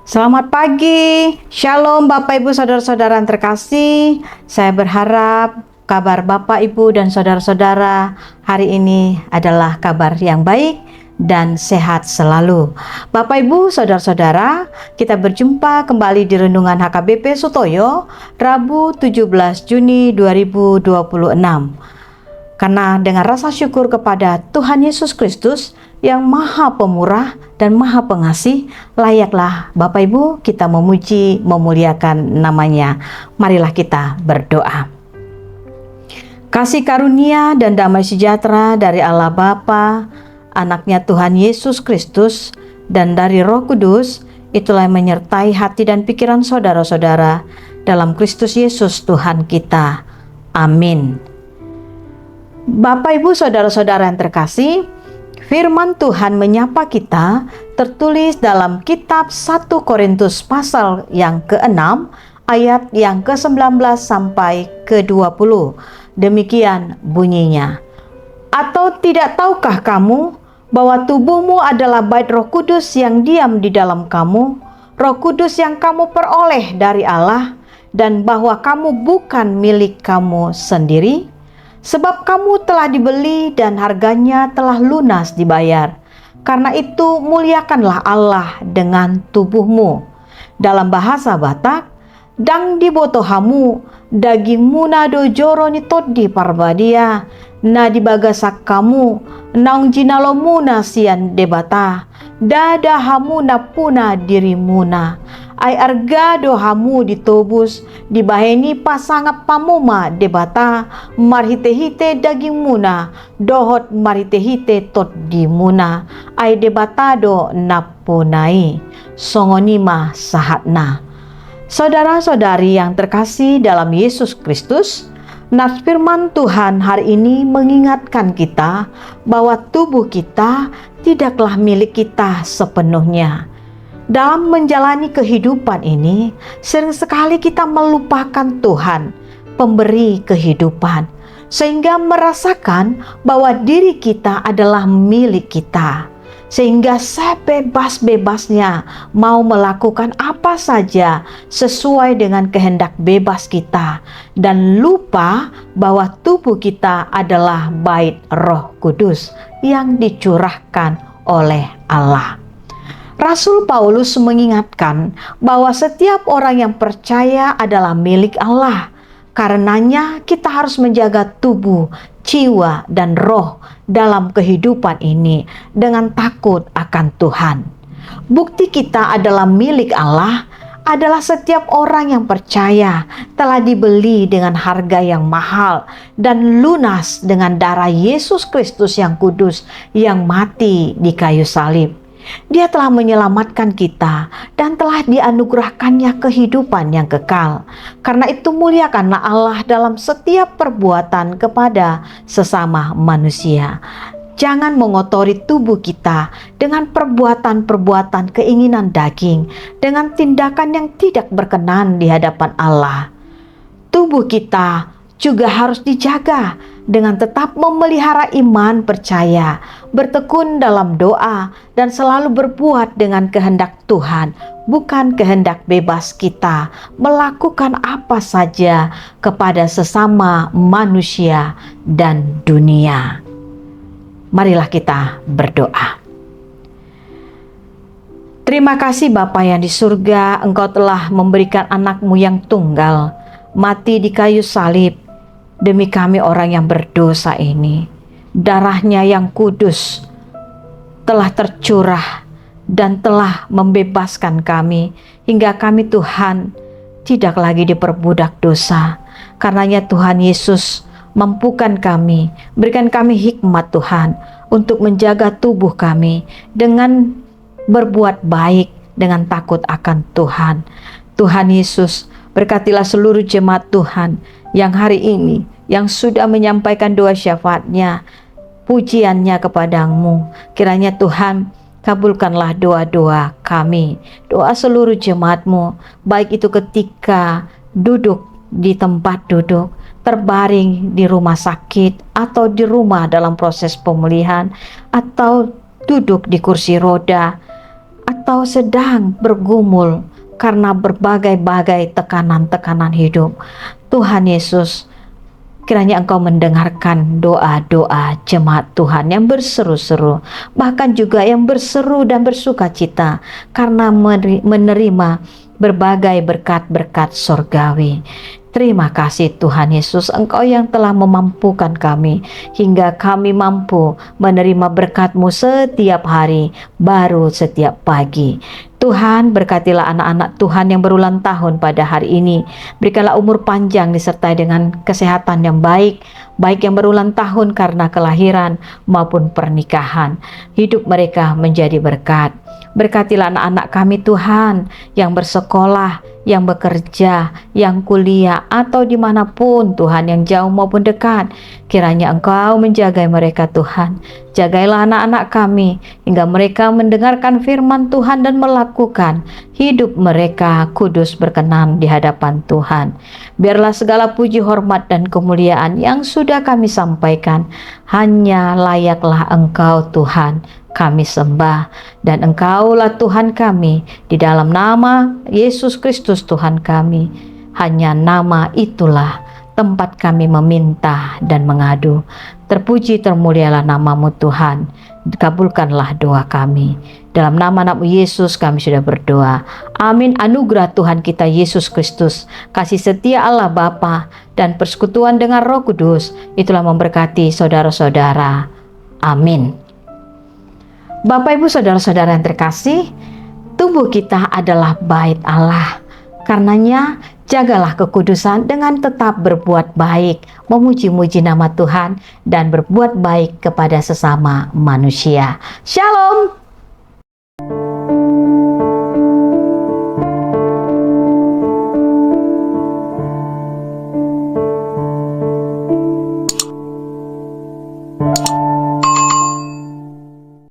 Selamat pagi, Shalom Bapak Ibu Saudara-saudara yang terkasih. Saya berharap kabar Bapak Ibu dan saudara-saudara hari ini adalah kabar yang baik dan sehat selalu. Bapak Ibu Saudara-saudara, kita berjumpa kembali di Renungan HKBP Sutoyo, Rabu 17 Juni 2026. Karena dengan rasa syukur kepada Tuhan Yesus Kristus yang Maha Pemurah dan Maha Pengasih, layaklah Bapak Ibu kita memuji, memuliakan namanya. Marilah kita berdoa. Kasih karunia dan damai sejahtera dari Allah Bapa, anaknya Tuhan Yesus Kristus, dan dari Roh Kudus, itulah yang menyertai hati dan pikiran saudara-saudara dalam Kristus Yesus Tuhan kita. Amin. Bapak Ibu Saudara-saudara yang terkasih, firman Tuhan menyapa kita tertulis dalam kitab 1 Korintus pasal yang ke-6 ayat yang ke-19 sampai ke-20. Demikian bunyinya. Atau tidak tahukah kamu bahwa tubuhmu adalah bait Roh Kudus yang diam di dalam kamu, Roh Kudus yang kamu peroleh dari Allah, dan bahwa kamu bukan milik kamu sendiri? Sebab kamu telah dibeli dan harganya telah lunas dibayar. Karena itu muliakanlah Allah dengan tubuhmu. Dalam bahasa Batak, dang dibotohamu, dagingmu nado joroni todi parbadia, na dibagasak kamu, naung jinalomu nasian debata, dada hamu na puna dirimuna. Ai arga dohamu ditobus, dibaheni pasangap pamuma debata, marhite-hite daging muna, dohot marhite-hite tot dimuna, ai debatado napunai, songonima sahatna. Saudara-saudari yang terkasih dalam Yesus Kristus, nas firman Tuhan hari ini mengingatkan kita bahwa tubuh kita tidaklah milik kita sepenuhnya. Dalam menjalani kehidupan ini, sering sekali kita melupakan Tuhan, pemberi kehidupan, sehingga merasakan bahwa diri kita adalah milik kita, sehingga sebebas-bebasnya mau melakukan apa saja sesuai dengan kehendak bebas kita, dan lupa bahwa tubuh kita adalah bait Roh Kudus yang dicurahkan oleh Allah. Rasul Paulus mengingatkan bahwa setiap orang yang percaya adalah milik Allah. Karenanya kita harus menjaga tubuh, jiwa, dan roh dalam kehidupan ini dengan takut akan Tuhan. Bukti kita adalah milik Allah adalah setiap orang yang percaya telah dibeli dengan harga yang mahal dan lunas dengan darah Yesus Kristus yang kudus yang mati di kayu salib. Dia telah menyelamatkan kita dan telah dianugerahkannya kehidupan yang kekal. Karena itu muliakanlah Allah dalam setiap perbuatan kepada sesama manusia. Jangan mengotori tubuh kita dengan perbuatan-perbuatan keinginan daging, dengan tindakan yang tidak berkenan di hadapan Allah. Tubuh kita juga harus dijaga dengan tetap memelihara iman percaya, bertekun dalam doa, dan selalu berbuat dengan kehendak Tuhan, bukan kehendak bebas kita, melakukan apa saja kepada sesama manusia dan dunia. Marilah kita berdoa. Terima kasih Bapa yang di surga, Engkau telah memberikan anak-Mu yang tunggal, mati di kayu salib, demi kami orang yang berdosa ini. Darahnya yang kudus telah tercurah dan telah membebaskan kami, hingga kami Tuhan tidak lagi diperbudak dosa. Karenanya Tuhan Yesus mampukan kami, berikan kami hikmat Tuhan untuk menjaga tubuh kami dengan berbuat baik, dengan takut akan Tuhan. Tuhan Yesus, berkatilah seluruh jemaat Tuhan yang hari ini, yang sudah menyampaikan doa syafaatnya, pujiannya kepadamu. Kiranya Tuhan kabulkanlah doa-doa kami, doa seluruh jemaat-Mu, baik itu ketika duduk di tempat duduk, terbaring di rumah sakit, atau di rumah dalam proses pemulihan, atau duduk di kursi roda, atau sedang bergumul karena berbagai-bagai tekanan-tekanan hidup, Tuhan Yesus, kiranya Engkau mendengarkan doa-doa jemaat Tuhan yang berseru-seru, bahkan juga yang berseru dan bersuka cita karena menerima berbagai berkat-berkat sorgawi. Terima kasih Tuhan Yesus, Engkau yang telah memampukan kami hingga kami mampu menerima berkat-Mu setiap hari, baru setiap pagi. Tuhan, berkatilah anak-anak Tuhan yang berulang tahun pada hari ini. Berikanlah umur panjang disertai dengan kesehatan yang baik, baik yang berulang tahun karena kelahiran maupun pernikahan. Hidup mereka menjadi berkat. Berkatilah anak-anak kami Tuhan yang bersekolah, yang bekerja, yang kuliah, atau dimanapun Tuhan, yang jauh maupun dekat. Kiranya Engkau menjaga mereka Tuhan. Jagailah anak-anak kami hingga mereka mendengarkan firman Tuhan dan melakukan. Hidup mereka kudus berkenan di hadapan Tuhan. Biarlah segala puji, hormat, dan kemuliaan yang sudah kami sampaikan hanya layaklah Engkau Tuhan. Kami sembah, dan Engkaulah Tuhan kami, di dalam nama Yesus Kristus Tuhan kami. Hanya nama itulah tempat kami meminta dan mengadu. Terpuji termulialah nama-Mu Tuhan. Kabulkanlah doa kami. Dalam nama anak-Mu Yesus kami sudah berdoa. Amin. Anugerah Tuhan kita Yesus Kristus, kasih setia Allah Bapa, dan persekutuan dengan Roh Kudus, itulah memberkati saudara-saudara. Amin. Bapak, Ibu, saudara-saudara yang terkasih, tubuh kita adalah bait Allah. Karenanya, jagalah kekudusan dengan tetap berbuat baik, memuji-muji nama Tuhan, dan berbuat baik kepada sesama manusia. Shalom.